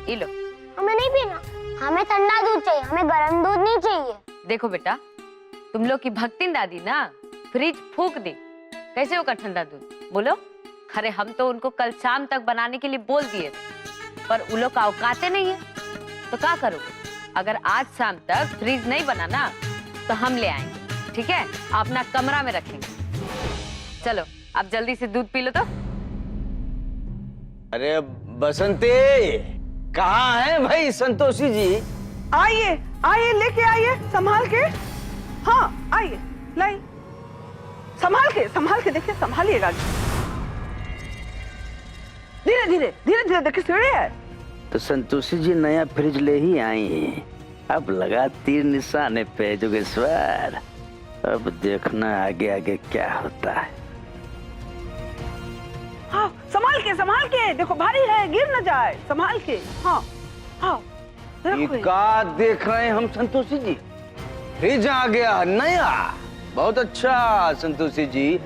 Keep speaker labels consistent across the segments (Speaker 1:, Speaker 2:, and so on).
Speaker 1: ये लो।
Speaker 2: हमें नहीं पीना, हमें ठंडा दूध चाहिए, हमें गर्म दूध नहीं चाहिए।
Speaker 1: देखो बेटा, तुम लोग की भक्तिन दादी ना फ्रिज फूक दी, कैसे होगा ठंडा दूध बोलो? अरे हम तो उनको कल शाम तक बनाने के लिए बोल दिए, पर उन लोग का औकाते नहीं है, तो क्या करोगे? अगर आज शाम तक फ्रिज नहीं बना ना तो हम ले आएंगे, ठीक है? अपना कमरा में रखेंगे। चलो आप जल्दी से दूध पी लो तो।
Speaker 3: अरे बसंती, कहाँ है भाई संतोषी जी?
Speaker 4: आइए आइए, लेके आइए, संभाल के। हाँ आइए, लाई, संभाल के देखिए, संभालिएगा। धीरे धीरे धीरे धीरे, देखिए सीढ़ी है।
Speaker 3: तो संतोषी जी नया फ्रिज ले ही आई हैं। अब लगा तीर निशाने पे जोगेश्वर, अब देखना आगे आगे क्या होता है।
Speaker 4: हाँ संभाल के देखो, भारी है, गिर न जाए, संभाल के। हाँ हाँ
Speaker 3: क्या देख रहे हैं हम संतोषी जी? फ्रिज आ गया नया, बहुत अच्छा संतोषी जी।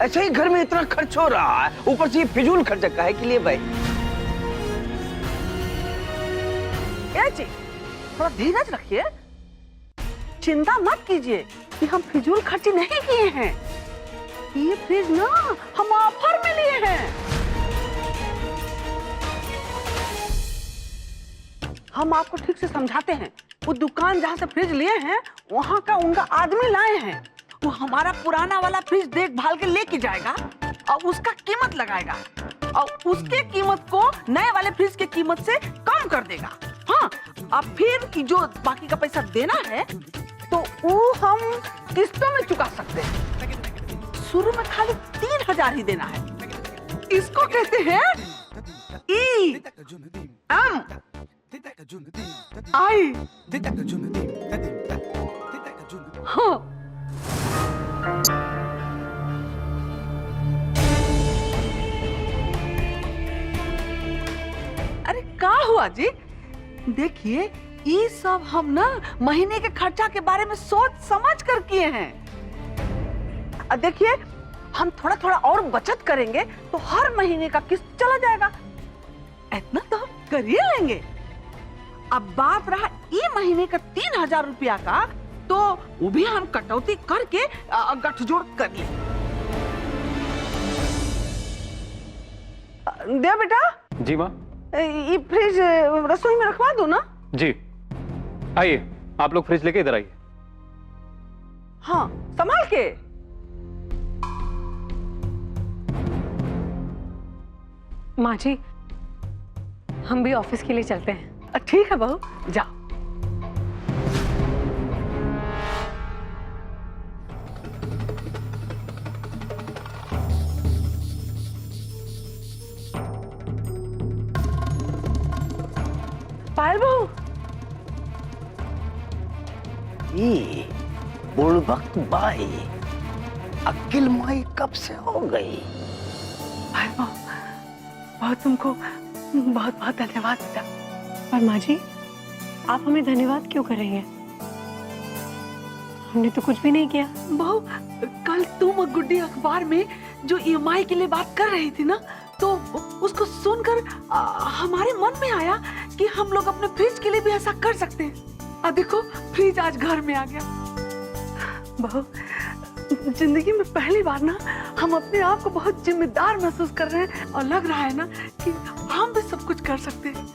Speaker 3: ऐसे ही घर में इतना खर्च हो रहा है, ऊपर से फिजूल खर्चा काहे के लिए भाई?
Speaker 4: जी थोड़ा धीरज रखिए, चिंता मत कीजिए कि हम फिजूल खर्ची नहीं किए हैं। ये फ्रिज ना हम ऑफर में लिए हैं। हम आपको ठीक से समझाते हैं। वो दुकान जहाँ से फ्रिज लिए हैं वहाँ का उनका आदमी लाए हैं। वो हमारा पुराना वाला फ्रिज देखभाल के लेके जाएगा और उसका कीमत लगाएगा और उसके कीमत को नए वाले फ्रिज के कीमत से कम कर देगा। हाँ, अब फिर की जो बाकी का पैसा देना है तो वो हम किस्तों में चुका सकते हैं। शुरू में खाली 3000 ही देना है। इसको कहते हैं EMI। हाँ। अरे क्या हुआ जी? देखिए ये सब हम ना महीने के खर्चा के बारे में सोच समझ कर किए हैं। देखिए हम थोड़ा थोड़ा और बचत करेंगे तो हर महीने का किस्त चला जाएगा। इतना तो हम कर ही लेंगे। अब बात रहा ये महीने का 3000 रुपया का, तो वो भी हम कटौती करके गठजोड़ कर लेंगे। दे बेटा।
Speaker 5: जी माँ।
Speaker 4: ये फ्रिज रसोई में रखवा दो ना?
Speaker 5: जी। आइए आप लोग फ्रिज लेके इधर आइए।
Speaker 4: हाँ संभाल के।
Speaker 6: माँ जी हम भी ऑफिस के लिए चलते हैं।
Speaker 4: ठीक है बहू, जाओ। पायल बहू,
Speaker 3: ये बुड़बक बाई अक्ल माई कब से हो गई?
Speaker 4: पायल बहू, बहुत तुमको बहुत बहुत धन्यवाद बेटा।
Speaker 6: पर माँ जी आप हमें धन्यवाद क्यों कर रही हैं? हमने तो कुछ भी नहीं किया।
Speaker 4: बहू, कल तुम और गुड्डी अखबार में जो EMI के लिए बात कर रही थी ना, तो उसको सुनकर हमारे मन में आया कि हम लोग अपने फ्रिज के लिए भी ऐसा कर सकते हैं। अब देखो फ्रिज आज घर में आ गया। बहू, जिंदगी में पहली बार ना हम अपने आप को बहुत जिम्मेदार महसूस कर रहे हैं और लग रहा है ना कि हम भी सब कुछ कर सकते हैं।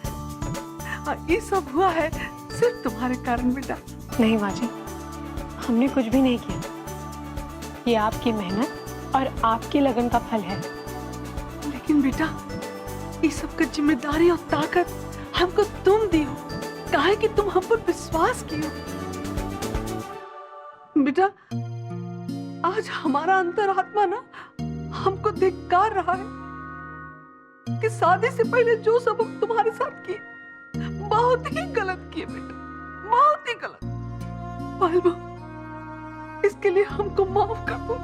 Speaker 4: ये सब हुआ है सिर्फ तुम्हारे कारण बेटा।
Speaker 6: नहीं माँ जी हमने कुछ भी नहीं किया। ये आपकी मेहनत और आपकी लगन का फल है।
Speaker 4: लेकिन बेटा ये सब की जिम्मेदारी और ताकत हमको तुम दी हो, काहे कि तुम हम पर विश्वास किए। बेटा आज हमारा अंतरात्मा ना हमको धिक्कार रहा है कि शादी से पहले जो सब हम तुम्हारे साथ किए बहुत ही गलत किए बेटा, बहुत ही गलत। पायलबा, इसके लिए हमको माफ कर दो।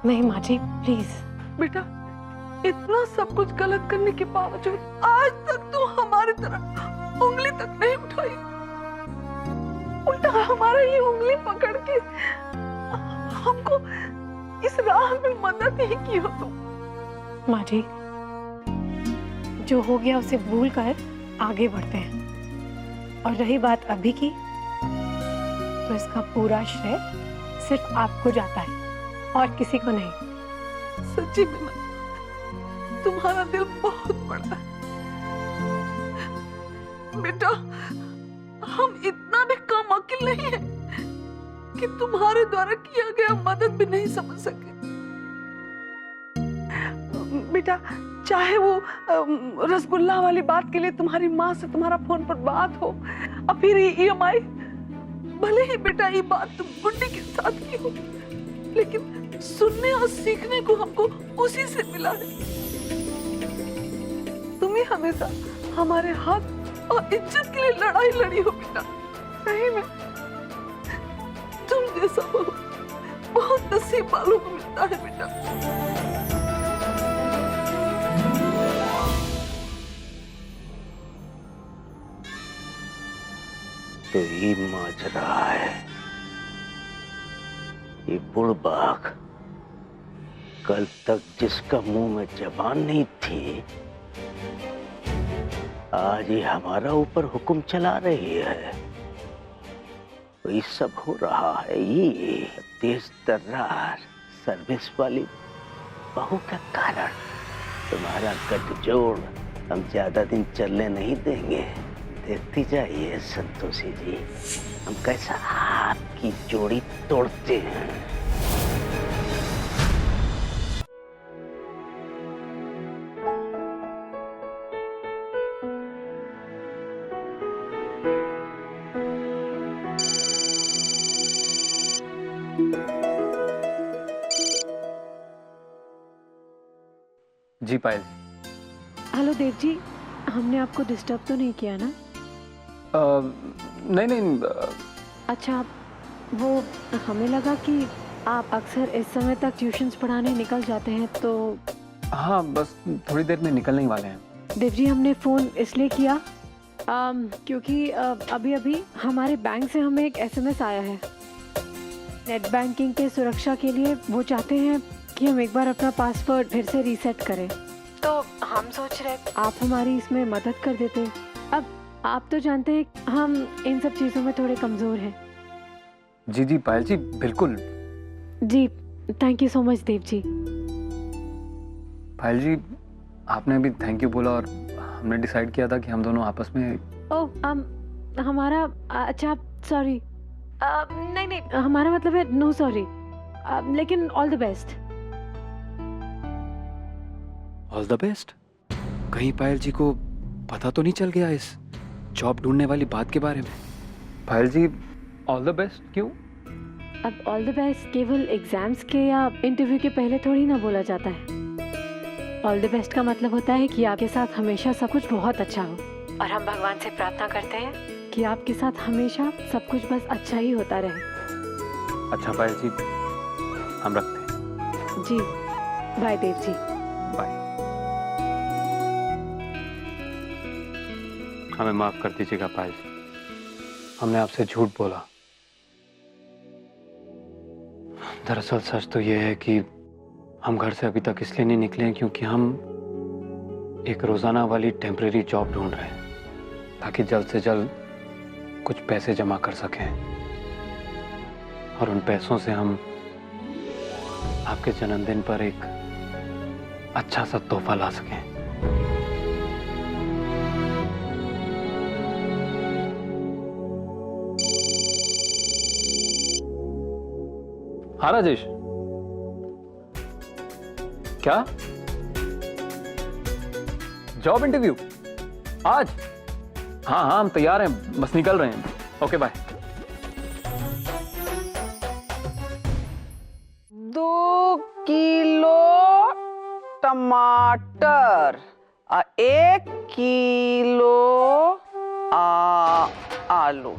Speaker 6: नहीं माँ जी प्लीज।
Speaker 4: बेटा इतना सब कुछ गलत करने के बावजूद आज तक तू हमारी तरफ उंगली तक नहीं उठाई, उल्टा हमारा ये उंगली पकड़ के हमको इस राह में मदद ही की हो तुम।
Speaker 6: माँ जी जो हो गया उसे भूल कर आगे बढ़ते हैं। और रही बात अभी की, तो इसका पूरा श्रेय सिर्फ आपको जाता है और किसी को नहीं।
Speaker 4: सच्ची में तुम्हारा दिल बहुत बड़ा है बेटा। हम इतना भी कम अकिल नहीं है कि तुम्हारे द्वारा किया गया मदद भी नहीं समझ सके। बेटा, चाहे वो रसगुल्ला वाली बात के लिए तुम्हारी माँ से तुम्हारा फोन पर बात हो, और फिर EMI, भले ही बेटा ये बात तुम गुड्डी के साथ की हो, लेकिन सुनने और सीखने को हमको उसी से मिला है। तुम्हें हमेशा हमारे हक और इज्जत के लिए लड़ाई लड़ी हो बेटा। नहीं में तुम जैसा बहुत नसीब वालों को मिलता है बेटा।
Speaker 3: तो ये माजरा है, ये बुड़बक कल तक जिसका मुंह में जबान नहीं थी, आज ये हमारा ऊपर हुक्म चला रही है। तो ये सब हो रहा है ये तेज तर्रार सर्विस वाली बहू का कारण। तुम्हारा गठजोड़ हम ज्यादा दिन चलने नहीं देंगे। देखती जाइए संतोषी जी, हम कैसा आपकी जोड़ी तोड़ते हैं।
Speaker 5: जी पायल।
Speaker 6: हेलो देव जी, हमने आपको डिस्टर्ब तो नहीं किया ना?
Speaker 5: नहीं नहीं।
Speaker 6: अच्छा, वो हमें लगा कि आप अक्सर इस समय तक ट्यूशन्स पढ़ाने निकल जाते हैं, तो
Speaker 5: हाँ, बस थोड़ी देर में निकलने ही वाले हैं।
Speaker 6: देव जी, हमने फ़ोन इसलिए किया क्योंकि अभी अभी हमारे बैंक से हमें एक SMS आया है। नेट बैंकिंग के सुरक्षा के लिए वो चाहते हैं कि हम एक बार अपना पासवर्ड फिर से रीसेट करें, तो हम सोच रहे आप हमारी इसमें मदद कर देते। अब आप तो जानते हैं हम इन सब चीज़ों में थोड़े कमज़ोर हैं।
Speaker 5: जी जी पायल जी, बिल्कुल।
Speaker 6: जी, thank you so much Dev ji.
Speaker 5: पायल जी, आपने अभी थैंक यू बोला और हमने डिसाइड किया था कि हम दोनों आपस में।
Speaker 6: ओह, हमारा अच्छा, सॉरी। नहीं नहीं, हमारा मतलब है नो सॉरी, लेकिन all the best.
Speaker 5: All the best? कहीं पायल जी को पता तो नहीं चल गया इस जॉब ढूंढने वाली बात के बारे में? पायल जी, ऑल द बेस्ट क्यों?
Speaker 6: अब ऑल द बेस्ट केवल एग्जाम्स के या इंटरव्यू के पहले थोड़ी ना बोला जाता है। ऑल द बेस्ट का मतलब होता है कि आपके साथ हमेशा सब कुछ बहुत अच्छा हो, और हम भगवान से प्रार्थना करते हैं कि आपके साथ हमेशा सब कुछ बस अच्छा ही होता रहे।
Speaker 5: अच्छा पायल जी, हम रखते हैं।
Speaker 6: जी, बाय देव जी।
Speaker 5: बाय। हमें माफ कर दीजिएगा पायल जी, हमने आपसे झूठ बोला। दरअसल सच तो ये है कि हम घर से अभी तक इसलिए नहीं निकले हैं क्योंकि हम एक रोजाना वाली टेम्परेरी जॉब ढूंढ रहे हैं, ताकि जल्द से जल्द कुछ पैसे जमा कर सकें और उन पैसों से हम आपके जन्मदिन पर एक अच्छा सा तोहफा ला सकें। हाँ राजेश, क्या जॉब इंटरव्यू आज? हाँ हाँ, हम तैयार हैं, बस निकल रहे हैं। Okay bye.
Speaker 7: 2 किलो टमाटर और 1 किलो आलू।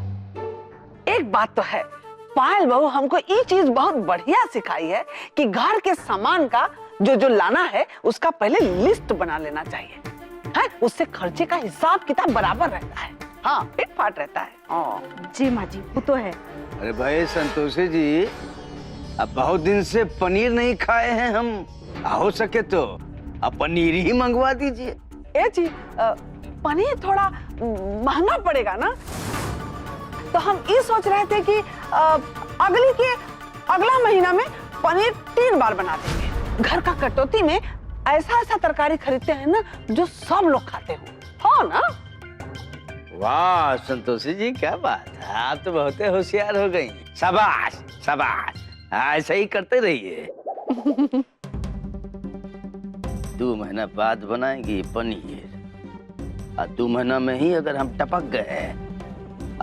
Speaker 7: एक बात तो है, पायल बहू हमको ये चीज बहुत बढ़िया सिखाई है कि घर के सामान का जो लाना है उसका पहले लिस्ट बना लेना चाहिए, है? उससे खर्चे का हिसाब किताब बराबर रहता है। हाँ, फिट फाट रहता है।
Speaker 8: जी माँ जी, वो तो है।
Speaker 3: अरे भाई संतोषी जी, अब बहुत दिन से पनीर नहीं खाए हैं हम, हो सके तो अब पनीर ही मंगवा दीजिए।
Speaker 7: ये जी पनीर थोड़ा महंगा पड़ेगा ना, तो हम ये सोच रहे थे कि अगला महीना में पनीर 3 बार बना देंगे। घर का कटौती में ऐसा ऐसा तरकारी खरीदते हैं ना जो सब लोग खाते हो, हाँ ना?
Speaker 3: वाह संतोषी जी, क्या बात है, आप तो बहुत होशियार हो गई। शाबाश शाबाश, ऐसा ही करते रहिए। 2 महीना बाद बनाएंगी पनीर, और 2 महीना में ही अगर हम टपक गए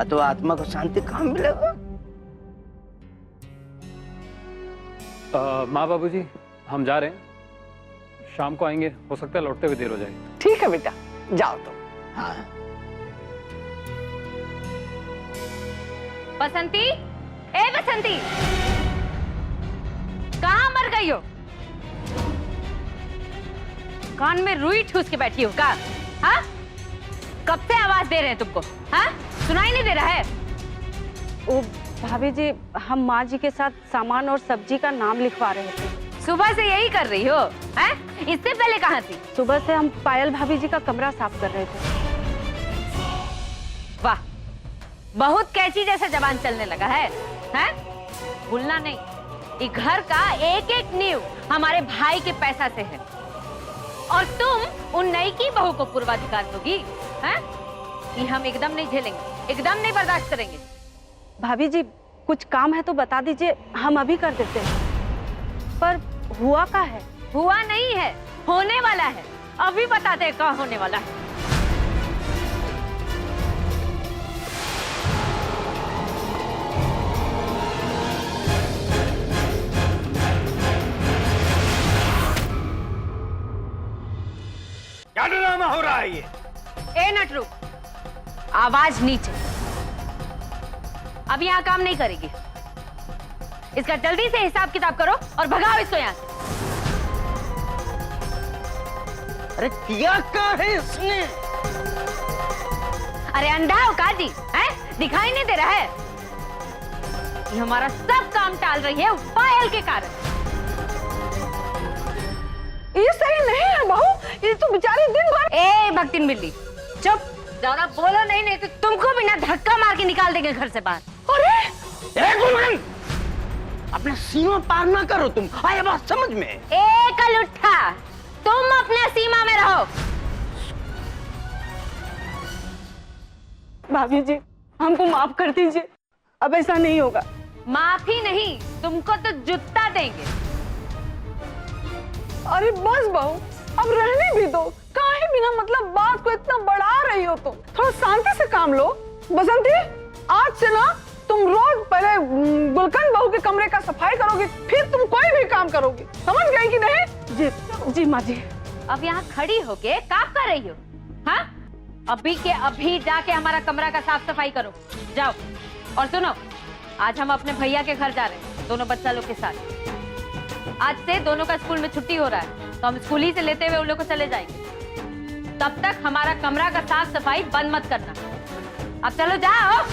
Speaker 3: तो आत्मा को शांति कहाँ मिलेगा?
Speaker 5: माँ बाबूजी, हम जा रहे हैं, शाम को आएंगे, हो सकता है लौटते हुए देर हो जाए।
Speaker 7: ठीक है बेटा, जाओ तुम।
Speaker 3: हाँ।
Speaker 1: बसंती, ए बसंती, कहाँ मर गई हो? कान में रुई ठूस के बैठी हो का? हाँ? कब से आवाज दे रहे हैं तुमको? हाँ? सुनाई नहीं दे रहा है?
Speaker 8: ओ भाभी जी, हम माँ जी के साथ सामान और सब्जी का नाम लिखवा रहे थे।
Speaker 1: सुबह से यही कर रही हो? हैं? इससे पहले कहाँ थी?
Speaker 8: सुबह से हम पायल भाभी जी का कमरा साफ कर रहे थे।
Speaker 1: वाह, बहुत कैची जैसा जबान चलने लगा है, हैं? भूलना नहीं, ये घर का एक एक नींव हमारे भाई के पैसा से है, और तुम उन नई की बहू को पूर्वाधिकार दोगी, हैं? ये हम एकदम नहीं झेलेंगे, एकदम नहीं बर्दाश्त करेंगे।
Speaker 8: भाभी जी, कुछ काम है तो बता दीजिए, हम अभी कर देते हैं। पर हुआ क्या है?
Speaker 1: हुआ नहीं है, होने वाला है। अभी बताते हैं क्या होने वाला है।
Speaker 3: क्या ड्रामा हो रहा है ये?
Speaker 1: ए नटरू, आवाज नीचे। अब यहाँ काम नहीं करेगी। इसका जल्दी से हिसाब किताब करो और भगाओ इसको यहाँ से।
Speaker 3: अरे किया क्या है इसने?
Speaker 1: अरे अंधा हो काजी, हैं? दिखाई नहीं दे रहा है? ये हमारा सब काम टाल रही है पायल के कारण।
Speaker 7: ये सही नहीं है बहू, ये तो बेचारी दिन भर।
Speaker 1: ए भक्तिन बिल्ली, चुप, ज्यादा बोलो नहीं, नहीं तो तुमको भी ना धक्का मार के निकाल देंगे घर से बाहर।
Speaker 3: अरे गुलगन, अपना सीमा पार ना करो तुम, आया बात समझ में?
Speaker 1: ए कलुट्ठा, तुम अपने सीमा में रहो।
Speaker 8: भाभी जी, हमको माफ कर दीजिए, अब ऐसा नहीं होगा।
Speaker 1: माफी नहीं, तुमको तो जूता देंगे।
Speaker 7: अरे बस बहू, अब रहने भी दो, काहे बिना मतलब बात को इतना बढ़ा रही हो तुम? थोड़ा शांति से काम लो। बसंती, आज से ना तुम रोज पहले गुलकंद बहू के कमरे का सफाई करोगी, फिर तुम कोई भी काम करोगी, समझ गई कि नहीं?
Speaker 8: जी जी माँ जी।
Speaker 1: अब यहाँ खड़ी होके क्या कर रही हो? हाँ? अभी के अभी जाके हमारा कमरा का साफ सफाई करो, जाओ। और सुनो, आज हम अपने भैया के घर जा रहे हैं, दोनों बच्चा लोग के साथ। आज से दोनों का स्कूल में छुट्टी हो रहा है, तो हम स्कूल ही से लेते हुए उन लोग को चले जाएंगे। तब तक हमारा कमरा का साफ सफाई बंद मत करना। अब चलो जाओ।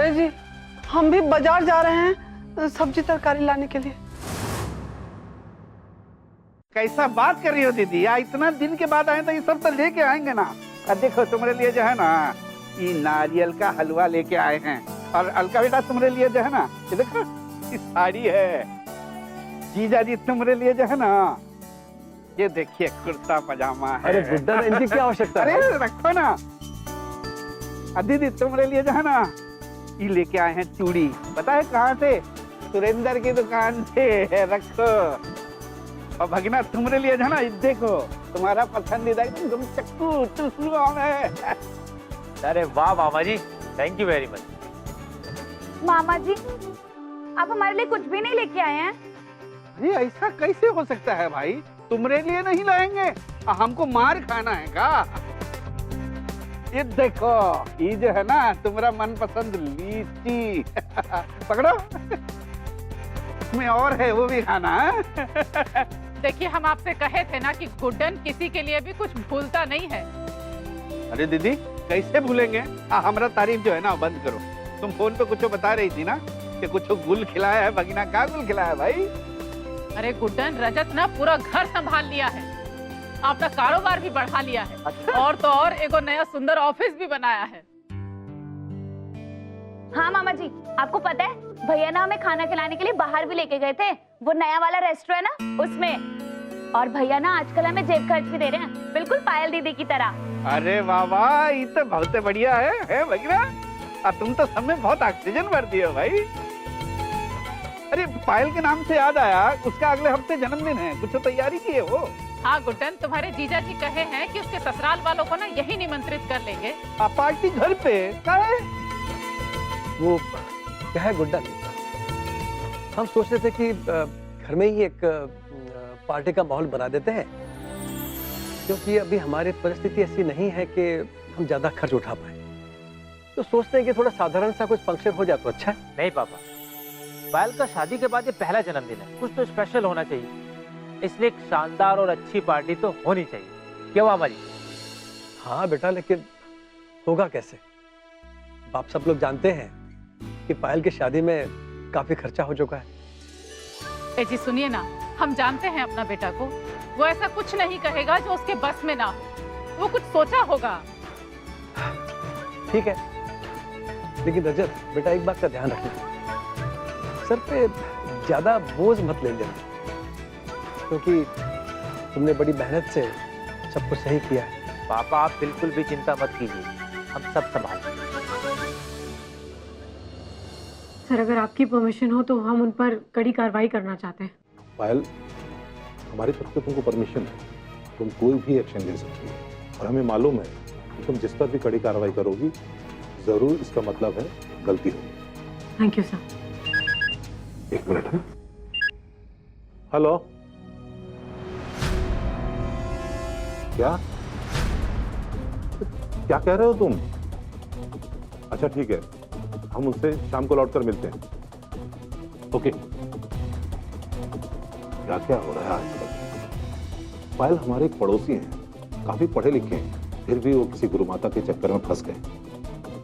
Speaker 7: जी, हम भी बाजार जा रहे हैं सब्जी तरकारी लाने के लिए।
Speaker 9: कैसा बात कर रही हो दीदी, या इतना दिन के बाद आए तो ये सब तो लेके आएंगे ना। अब देखो तुम्हारे लिए जो है ना, ये नारियल का हलवा लेके आए हैं, और अलका बेटा तुम्हारे लिए जो है ना, ये देखो ये साड़ी है। जीजा जी तुम्हारे लिए जो है ना, ये देखिए कुर्ता पजामा है।
Speaker 5: अरे गुड्डा, इनकी क्या आवश्यकता है?
Speaker 9: अरे रखो ना। और दीदी तुम्हारे लिए जो है ना, ये लेके आए हैं चूड़ी, पता है कहाँ से? सुरेंद्र की दुकान से, रखो। और भगना तुम्हारे लिए जो है ना, देखो तुम्हारा पसंदीदा एकदम चक्कू टुसलुआ है।
Speaker 10: अरे वाह मामा जी, थैंक यू वेरी मच।
Speaker 8: मामा जी, आप हमारे लिए कुछ भी नहीं लेके आए हैं?
Speaker 9: ये ऐसा कैसे हो सकता है भाई, तुम्हारे लिए नहीं लाएंगे, हमको मार खाना है का? ये देखो, ये जो है ना तुम्हारा मनपसंद लीची पकड़ो, उसमें और है वो भी खाना है।
Speaker 11: देखिए, हम आपसे कहे थे ना कि गुड्डन किसी के लिए भी कुछ भूलता नहीं है।
Speaker 9: अरे दीदी कैसे भूलेंगे? हमारा तारीफ जो है ना बंद करो। तुम फोन पे कुछ बता रही थी ना कि कुछ गुल खिलाया है भगीना। का गुल खिलाया है भाई?
Speaker 11: अरे गुड्डन, रजत ना पूरा घर संभाल लिया है, अपना कारोबार भी बढ़ा लिया है।
Speaker 9: अच्छा।
Speaker 11: और तो और एगो नया सुंदर ऑफिस भी बनाया है।
Speaker 12: हाँ मामा जी, आपको पता है भैया ना हमें खाना खिलाने के लिए बाहर भी लेके गए थे, वो नया वाला रेस्टोरेंट है ना उसमें। और भैया ना आजकल हमें जेब खर्च भी दे रहे हैं, बिल्कुल पायल दीदी की तरह।
Speaker 9: अरे वाह वाह, ये तो बहुत बढ़िया है भगीना। तुम तो सब में बहुत ऑक्सीजन भर दिए हो भाई। अरे पायल के नाम से याद आया, उसका अगले हफ्ते जन्मदिन है, कुछ तो तैयारी की है वो?
Speaker 11: हाँ गुड्डन, तुम्हारे जीजा जी कहे हैं कि उसके ससुराल वालों को ना यही निमंत्रित कर लेंगे।
Speaker 9: पार्टी घर पे क्या है?
Speaker 13: वो क्या है गुड्डन, हम सोच रहे थे कि घर में ही एक पार्टी का माहौल बना देते हैं, क्योंकि अभी हमारी परिस्थिति ऐसी नहीं है कि हम ज्यादा खर्च उठा पाए। तो सोचते हैं कि थोड़ा साधारण सा कुछ फंक्शन हो जाए तो अच्छा है।
Speaker 10: नहीं पापा, पायल का शादी के बाद ये पहला जन्मदिन है, कुछ तो स्पेशल होना चाहिए। इसलिए एक शानदार और अच्छी पार्टी तो होनी चाहिए। क्यों मामा जी?
Speaker 13: हाँ बेटा, लेकिन होगा कैसे? आप सब लोग जानते हैं कि पायल की शादी में काफी खर्चा हो चुका है।
Speaker 11: ए जी सुनिए ना, हम जानते हैं अपना बेटा को, वो ऐसा कुछ नहीं कहेगा जो उसके बस में ना हो। वो कुछ सोचा होगा।
Speaker 13: ठीक है, लेकिन रजत बेटा एक बात का ध्यान रखना, सर पे ज्यादा बोझ मत ले लेना, क्योंकि तुमने बड़ी मेहनत से सब कुछ सही किया है।
Speaker 10: पापा आप बिल्कुल भी चिंता मत कीजिए, हम सब संभाल लेंगे।
Speaker 6: सर अगर आपकी परमिशन हो तो हम उन पर कड़ी कार्रवाई करना चाहते हैं।
Speaker 14: पायल, हमारी तरफ से तुमको परमिशन है, तुम कोई भी एक्शन ले सकती हो, और हमें मालूम है कि तुम जिस पर भी कड़ी कार्रवाई करोगी जरूर इसका मतलब है गलती होगी।
Speaker 6: Thank you sir.
Speaker 14: एक मिनट है। हेलो, क्या क्या कह रहे हो तुम? अच्छा ठीक है, हम उनसे शाम को लौटकर मिलते हैं। ओके। क्या क्या हो रहा है आजकल? पायल हमारे एक पड़ोसी हैं, काफी पढ़े लिखे हैं, फिर भी वो किसी गुरु माता के चक्कर में फंस गए।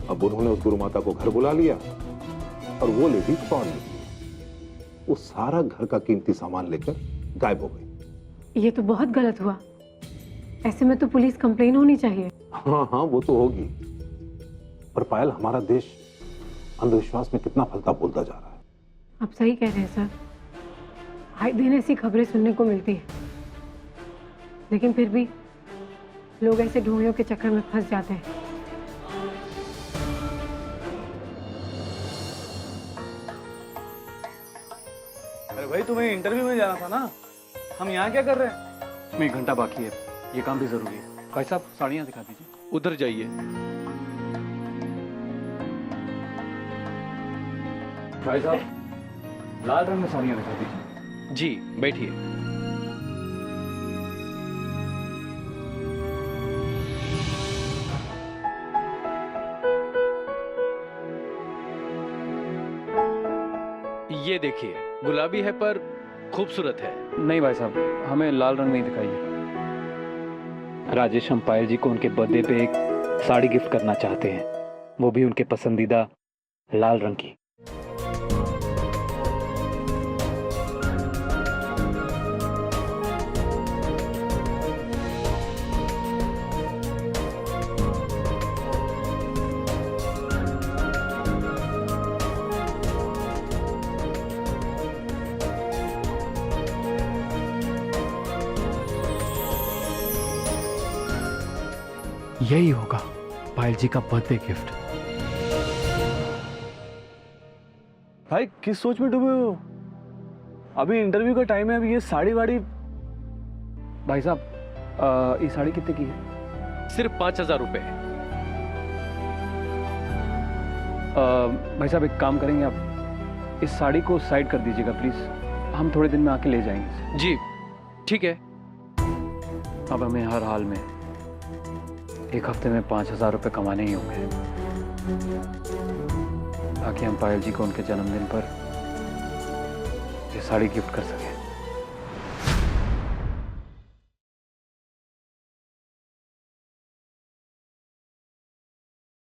Speaker 14: अब उन्होंने उस गुरु माता को घर बुला लिया और वो लेडी फौरन निकली। वो सारा घर का कीमती सामान लेकर गायब हो गई।
Speaker 6: ये तो बहुत गलत हुआ, ऐसे में तो पुलिस कंप्लेन होनी चाहिए।
Speaker 14: हाँ हाँ वो तो होगी, पर पायल हमारा देश अंधविश्वास में कितना फलता बोलता जा रहा है।
Speaker 6: आप सही कह रहे हैं सर, आए दिन ऐसी खबरें सुनने को मिलती है, लेकिन फिर भी लोग ऐसे ढोंगियों के चक्कर में फंस जाते हैं।
Speaker 5: अरे भाई तुम्हें इंटरव्यू में जाना था ना, हम यहाँ क्या कर रहे हैं? 1 घंटा बाकी है, ये काम भी जरूरी है। भाई साहब साड़ियाँ दिखा दीजिए। उधर जाइए। भाई साहब लाल रंग में साड़ियाँ दिखा दीजिए। जी बैठिए।
Speaker 15: ये देखिए, गुलाबी है पर खूबसूरत है।
Speaker 5: नहीं भाई साहब, हमें लाल रंग नहीं दिखाइए। राजेश हम पायल जी को उनके बर्थडे पे एक साड़ी गिफ्ट करना चाहते हैं, वो भी उनके पसंदीदा लाल रंग की। यही होगा पायल जी का बर्थडे गिफ्ट।
Speaker 16: भाई किस सोच में डूबे हो? अभी इंटरव्यू का टाइम है, अभी ये साड़ी वाड़ी।
Speaker 5: भाई साहब ये साड़ी कितने की है?
Speaker 15: सिर्फ 5000 रुपए।
Speaker 5: भाई साहब एक काम करेंगे, आप इस साड़ी को साइड कर दीजिएगा प्लीज, हम थोड़े दिन में आके ले जाएंगे।
Speaker 15: जी ठीक है।
Speaker 5: अब हमें हर हाल में 1 हफ्ते में 5000 रुपये कमाने ही होंगे, ताकि हम पायल जी को उनके जन्मदिन पर ये साड़ी गिफ्ट कर सकें।